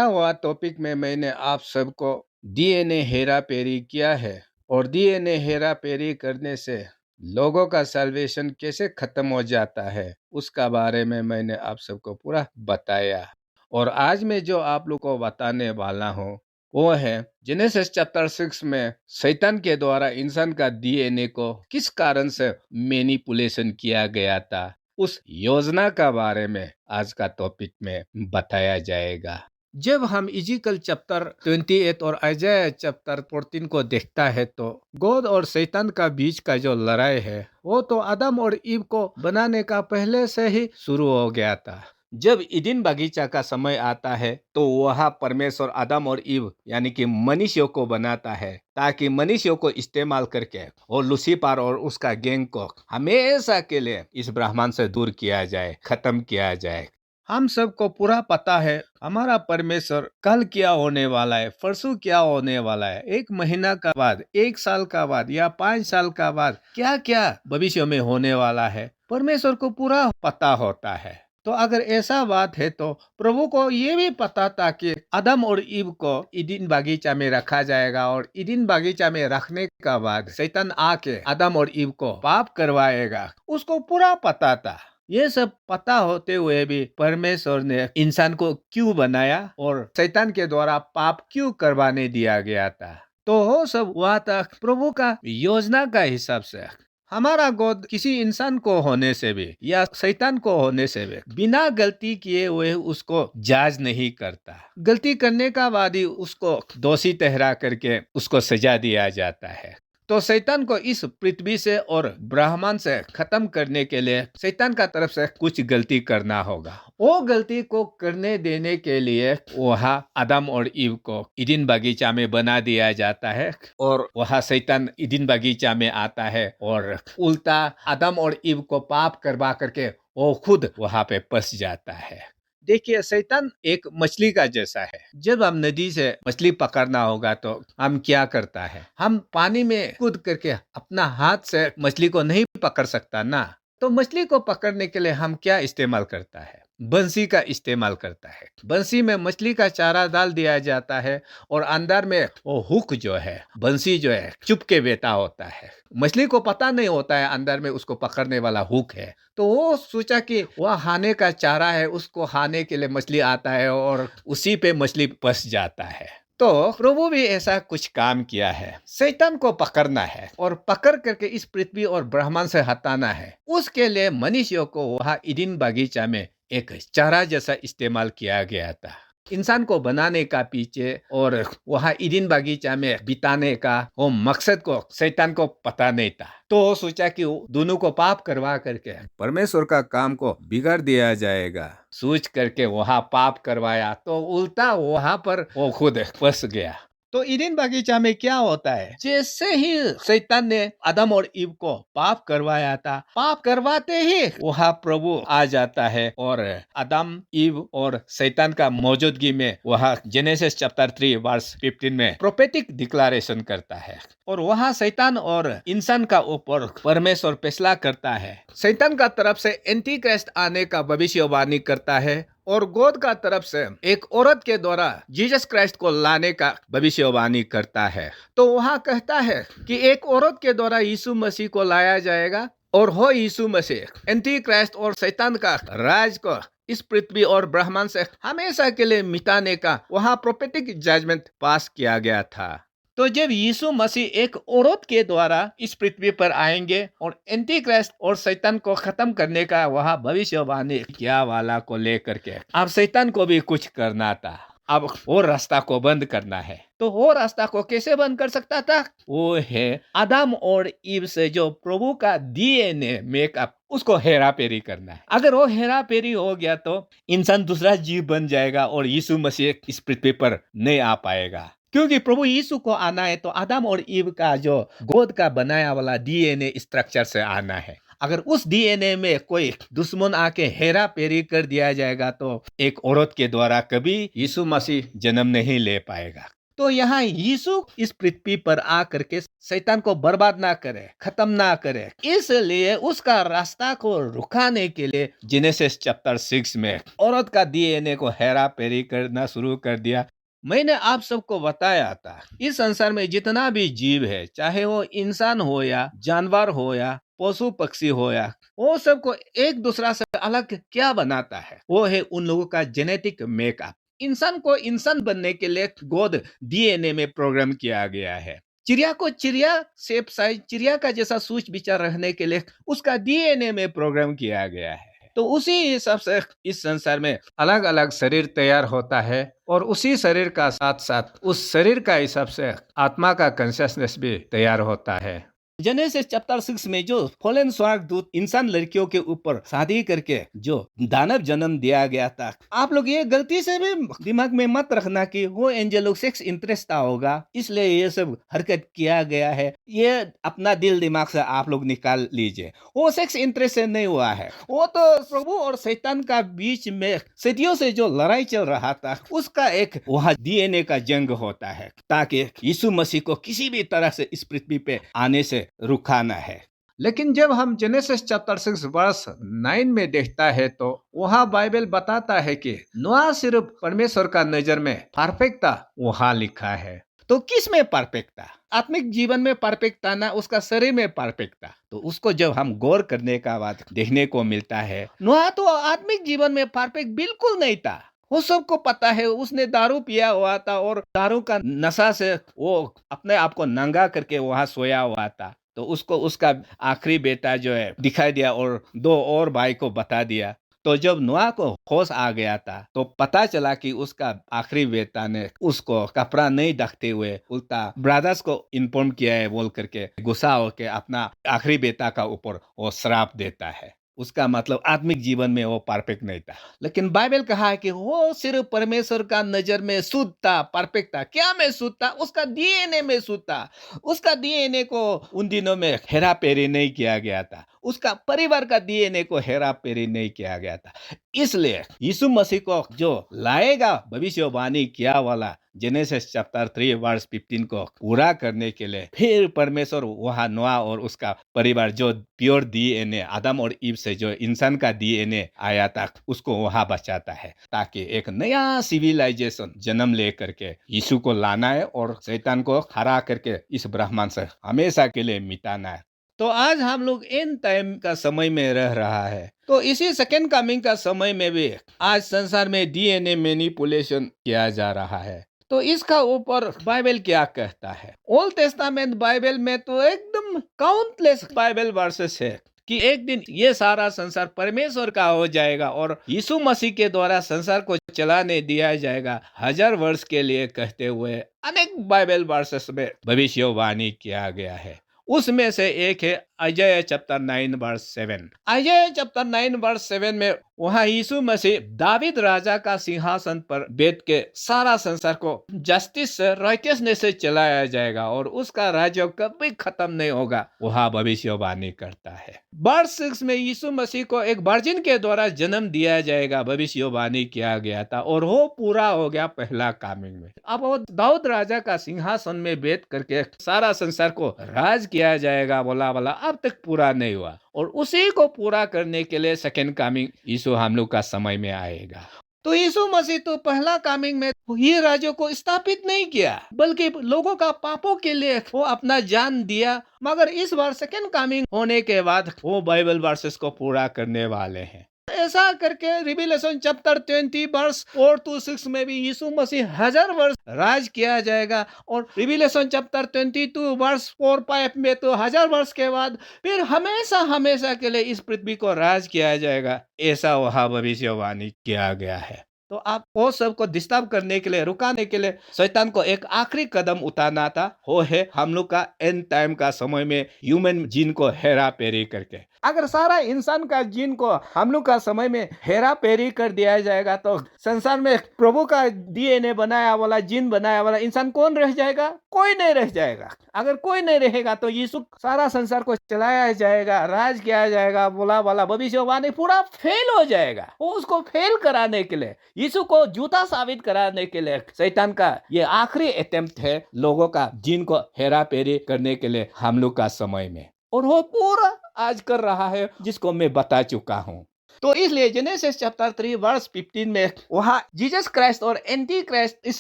हुआ टॉपिक में मैंने आप सबको डीएनए हेरा फेरी किया है और डीएनए हेरा फेरी करने से लोगों का सल्वेशन कैसे खत्म हो जाता है उसका बारे में मैंने आप सबको पूरा बताया। और आज मैं जो आप लोग को बताने वाला हूँ वो है जेनेसिस चैप्टर 6 में शैतान के द्वारा इंसान का डीएनए को किस कारण से मैनिपुलेशन किया गया था, उस योजना का बारे में आज का टॉपिक में बताया जाएगा। जब हम इजिकल चैप्टर 28 और आइजाया चैप्टर 14 को देखता है तो गॉड और शैतान का बीच का जो लड़ाई है वो तो आदम और ईव को बनाने का पहले से ही शुरू हो गया था। जब ईडन बगीचा का समय आता है तो वहाँ परमेश्वर आदम और ईव यानी कि मनुष्यों को बनाता है ताकि मनुष्यों को इस्तेमाल करके और लूसीफर और उसका गैंग को हमेशा के लिए इस ब्रह्मांड से दूर किया जाए, खत्म किया जाए। हम सबको पूरा पता है हमारा परमेश्वर कल क्या होने वाला है, परसों क्या होने वाला है, एक महीना का बाद, एक साल का बाद या 5 साल का बाद क्या क्या भविष्य में होने वाला है, परमेश्वर को पूरा पता होता है। तो अगर ऐसा बात है तो प्रभु को ये भी पता था कि आदम और ईव को ईडन बगीचा में रखा जाएगा और ईडन बगीचा में रखने का बाद शैतान आके आदम और ईव को पाप करवाएगा, उसको पूरा पता था। ये सब पता होते हुए भी परमेश्वर ने इंसान को क्यों बनाया और शैतान के द्वारा पाप क्यों करवाने दिया गया था, तो वो सब वहाँ तक प्रभु का योजना का हिसाब से हमारा गॉड किसी इंसान को होने से भी या शैतान को होने से भी बिना गलती किए हुए उसको जाज नहीं करता। गलती करने का बाद ही उसको दोषी ठहरा करके उसको सजा दिया जाता है। तो शैतान को इस पृथ्वी से और ब्रह्मांड से खत्म करने के लिए शैतान का तरफ से कुछ गलती करना होगा। वो गलती को करने देने के लिए वहाँ आदम और ईव को ईडन बगीचा में बना दिया जाता है और वहाँ शैतान ईडन बगीचा में आता है और उल्टा आदम और ईव को पाप करवा करके वो खुद वहाँ पे फंस जाता है। देखिए, शैतान एक मछली का जैसा है। जब हम नदी से मछली पकड़ना होगा तो हम क्या करता है, हम पानी में कूद करके अपना हाथ से मछली को नहीं पकड़ सकता ना। तो मछली को पकड़ने के लिए हम क्या इस्तेमाल करता है, बंसी का इस्तेमाल करता है। बंसी में मछली का चारा डाल दिया जाता है और अंदर में वो हुक जो है, बंसी जो है चुपके बैठा होता है। मछली को पता नहीं होता है अंदर में उसको पकड़ने वाला हुक है। तो वो सोचा कि वह खाने का चारा है, उसको खाने के लिए मछली आता है और उसी पे मछली फंस जाता है। तो प्रभु भी ऐसा कुछ काम किया है, शैतान को पकड़ना है और पकड़ करके इस पृथ्वी और ब्रह्मांड से हटाना है। उसके लिए मनुष्यों को वहाँ ईडन बगीचा में एक चारा जैसा इस्तेमाल किया गया था। इंसान को बनाने का पीछे और वहाँ ईडन बगीचा में बिताने का वो मकसद को शैतान को पता नहीं था। तो वो सोचा कि दोनों को पाप करवा करके परमेश्वर का काम को बिगाड़ दिया जाएगा, सोच करके वहाँ पाप करवाया तो उल्टा वहाँ पर वो खुद फंस गया। तो ईडन बगीचा में क्या होता है, जैसे ही शैतान ने आदम और ईव को पाप करवाया था, पाप करवाते ही वहाँ प्रभु आ जाता है और आदम, ईव और शैतान का मौजूदगी में वहाँ जेनेसिस चैप्टर 3 वर्स 15 में प्रोफेटिक डिक्लेरेशन करता है और वहाँ शैतान और इंसान का ऊपर परमेश्वर फैसला करता है। शैतान का तरफ से एंटी क्राइस्ट आने का भविष्यवाणी करता है और गॉड का तरफ से एक औरत के द्वारा जीसस क्राइस्ट को लाने का भविष्यवाणी करता है। तो वहाँ कहता है कि एक औरत के द्वारा यीशु मसीह को लाया जाएगा और हो यीशु मसीह एंटी क्राइस्ट और शैतान का राज को इस पृथ्वी और ब्रह्मांड से हमेशा के लिए मिटाने का वहाँ प्रोफेटिक जजमेंट पास किया गया था। तो जब यीशु मसीह एक औरत के द्वारा इस पृथ्वी पर आएंगे और एंटी क्राइस्ट और शैतान को खत्म करने का वहाँ भविष्यवाणी किया वाला को लेकर के अब शैतान को भी कुछ करना था, अब वो रास्ता को बंद करना है। तो वो रास्ता को कैसे बंद कर सकता था, वो है आदम और ईव से जो प्रभु का डीएनए मेकअप उसको हेरा फेरी करना है। अगर वो हेरा फेरी हो गया तो इंसान दूसरा जीव बन जाएगा और यीशु मसीह इस पृथ्वी पर नहीं आ पाएगा। क्योंकि प्रभु यीशु को आना है तो आदम और ईव का जो गॉड का बनाया वाला डीएनए स्ट्रक्चर से आना है। अगर उस डीएनए में कोई दुश्मन आके हेरा फेरी कर दिया जाएगा तो एक औरत के द्वारा कभी यीशु मसीह जन्म नहीं ले पाएगा। तो यहाँ यीशु इस पृथ्वी पर आकर के शैतान को बर्बाद ना करे, खत्म ना करे, इसलिए उसका रास्ता को रुकाने के लिए जेनेसिस चैप्टर 6 में औरत का डीएनए को हेरा फेरी करना शुरू कर दिया। मैंने आप सबको बताया था, इस संसार में जितना भी जीव है, चाहे वो इंसान हो या जानवर हो या पशु पक्षी हो या, वो सबको एक दूसरा से अलग क्या बनाता है? वो है उन लोगों का जेनेटिक मेकअप। इंसान को इंसान बनने के लिए गोद डीएनए में प्रोग्राम किया गया है। चिड़िया को चिड़िया शेप साइज चिड़िया का जैसा सोच विचार रहने के लिए उसका डीएनए में प्रोग्राम किया गया है। तो उसी हिसाब से इस संसार में अलग अलग शरीर तैयार होता है और उसी शरीर का साथ साथ उस शरीर का हिसाब से आत्मा का कॉन्शियसनेस भी तैयार होता है। जेनेसिस चैप्टर 6 में जो फॉलन स्वर्गदूत इंसान लड़कियों के ऊपर शादी करके जो दानव जन्म दिया गया था, आप लोग ये गलती से भी दिमाग में मत रखना कि वो एंजल लोग सेक्स इंटरेस्ट होगा इसलिए ये सब हरकत किया गया है। ये अपना दिल दिमाग से आप लोग निकाल लीजिए, वो सेक्स इंटरेस्ट से नहीं हुआ है। वो तो प्रभु और शैतान का बीच में सदियों से जो लड़ाई चल रहा था उसका एक वहाँ डीएनए का जंग होता है, ताकि यीशु मसीह को किसी भी तरह से इस पृथ्वी पे आने से रुकाना है। लेकिन जब हम जेनेसिस चैप्टर 6 वर्स 9 में देखता है तो वहाँ बाइबल बताता है कि नोआ सिर्फ परमेश्वर का नजर में परफेक्ट था, वहाँ लिखा है। तो किस में परफेक्ट था? आत्मिक जीवन में परफेक्ट था ना उसका शरीर में परफेक्ट था? तो उसको जब हम गौर करने का बाद देखने को मिलता है, नोआ तो आत्मिक जीवन में परफेक्ट बिल्कुल नहीं था। वो सबको पता है, उसने दारू पिया हुआ था और दारू का नशा से वो अपने आप को नंगा करके वहां सोया हुआ था। तो उसको उसका आखिरी बेटा जो है दिखाई दिया और दो और भाई को बता दिया। तो जब नोआ को होश आ गया था तो पता चला कि उसका आखिरी बेटा ने उसको कपड़ा नहीं ढकते हुए उल्टा ब्रदर्स को इन्फॉर्म किया है बोल करके गुस्सा होके अपना आखिरी बेटा का ऊपर वो श्राप देता है। उसका मतलब आत्मिक जीवन में वो परफेक्ट नहीं था। लेकिन बाइबल कहा है कि वो सिर्फ परमेश्वर का नजर में शुद्ध था, परफेक्ट था। क्या में शुद्ध था? उसका डीएनए में शुद्ध था। उसका डीएनए को उन दिनों में हेरा फेरी नहीं किया गया था, उसका परिवार का डीएनए को हेरा फेरी नहीं किया गया था। इसलिए यीशु मसीह को जो लाएगा भविष्यवाणी किया वाला जेनेसिस चैप्टर 3 वर्स 15 को पूरा करने के लिए फिर परमेश्वर वहां नोआ और उसका परिवार जो प्योर डीएनए आदम और ईव से जो इंसान का डीएनए आया था उसको वहां बचाता है, ताकि एक नया सिविलाइजेशन जन्म ले करके यीशु को लाना है और शैतान को हरा करके इस ब्रह्मांड से हमेशा के लिए मिटाना है। तो आज हम लोग एंड टाइम का समय में रह रहा है, तो इसी सेकेंड कमिंग का समय में भी आज संसार में डीएनए मैनिपुलेशन किया जा रहा है। तो इसका ऊपर बाइबल क्या कहता है? ओल्ड टेस्टामेंट बाइबल में तो एकदम काउंटलेस बाइबल वर्सेस है कि एक दिन ये सारा संसार परमेश्वर का हो जाएगा और यीशु मसीह के द्वारा संसार को चलाने दिया जाएगा 1000 वर्ष के लिए कहते हुए अनेक बाइबल वर्सेस में भविष्यवाणी किया गया है। उसमें से एक है Isaiah chapter 9 verse 7। Isaiah chapter 9 verse 7 में वहां यीशु मसीह दाविद राजा का सिंहासन पर बैठ के सारा संसार को जस्टिस से राइटियसनेस से चलाया जाएगा और उसका राज्य कभी खत्म नहीं होगा, वहां भविष्यवाणी करता है। वर्स 6 में यीशु मसीह को एक वर्जिन के द्वारा जन्म दिया जाएगा, भविष्यवाणी किया गया था और वो पूरा हो गया पहला कमिंग में। अब वो दाऊद राजा का सिंहासन में बैठ करके सारा संसार को राज किया जाएगा बोला अब तक पूरा नहीं हुआ और उसी को पूरा करने के लिए सेकेंड कमिंग यीशु हम लोग का समय में आएगा। तो यीशु मसीह तो पहला कमिंग में ये राज्य को स्थापित नहीं किया, बल्कि लोगों का पापों के लिए वो अपना जान दिया। मगर इस बार सेकेंड कमिंग होने के बाद वो बाइबल वर्सेस को पूरा करने वाले हैं। ऐसा करके रिविलेशन चैप्टर 20 वर्स 4 to 6 में भी यीशु मसीह 1000 वर्ष राज किया जाएगा और रिविलेशन चैप्टर 22 वर्स 4-5 में तो 1000 वर्ष के बाद फिर हमेशा हमेशा के लिए इस पृथ्वी को राज किया जाएगा, ऐसा वहां भविष्यवाणी किया गया है। तो आप वो सबको डिस्टर्ब करने के लिए, रुकाने के लिए शैतान को एक आखिरी कदम उठाना था, वो है हम लोग का एंड टाइम का समय में ह्यूमन जीन को हेरा फेरी करके अगर सारा इंसान का जीन को हम लोग का समय में हेरा फेरी कर दिया जाएगा तो संसार में प्रभु का डीएनए बनाया वाला, जीन बनाया वाला इंसान कौन रह जाएगा? कोई नहीं रह जाएगा। अगर कोई नहीं रहेगा तो यीशु सारा संसार को चलाया जाएगा, राज किया जाएगा, बोला वाला भविष्यवाणी पूरा फेल हो जाएगा। वो उसको फेल कराने के लिए, यीशु को झूठा साबित कराने के लिए शैतान का ये आखिरी अटेम्प्ट है लोगों का जीन को हेरा फेरी करने के लिए हम लोग का समय में, और वो पूरा आज कर रहा है, जिसको मैं बता चुका हूं। तो इसलिए जेनेसिस चैप्टर 3 वर्स 15 में वहां जीसस क्राइस्ट और एंटी क्राइस्ट इस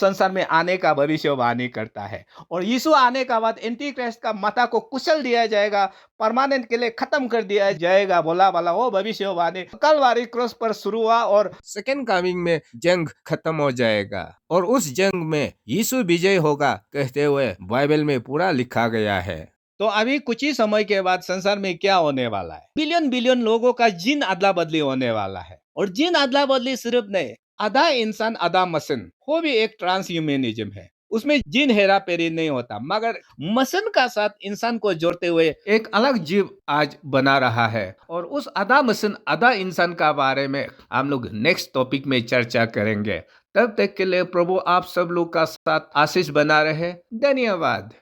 संसार में आने का भविष्यवाणी करता है, और यीशु आने का बाद एंटी क्राइस्ट का माथा को कुचल दिया जाएगा, परमानेंट के लिए खत्म कर दिया जाएगा, बोला वाला वो भविष्यवाणी कलवारी क्रॉस पर शुरू हुआ, और सेकेंड कमिंग में जंग खत्म हो जाएगा, और उस जंग में यीशु विजय होगा कहते हुए बाइबल में पूरा लिखा गया है। तो अभी कुछ ही समय के बाद संसार में क्या होने वाला है? बिलियन बिलियन लोगों का जीन अदला बदली होने वाला है, और जीन अदला बदली सिर्फ नहीं, आधा इंसान आधा मशीन, वो भी एक ट्रांसह्यूमनिज्म है। उसमें जीन हेरा फेरी नहीं होता, मगर मशीन का साथ इंसान को जोड़ते हुए एक अलग जीव आज बना रहा है, और उस आधा मशीन आधा इंसान का बारे में हम लोग नेक्स्ट टॉपिक में चर्चा करेंगे। तब तक के लिए प्रभु आप सब लोग का साथ आशीष बना रहे। धन्यवाद।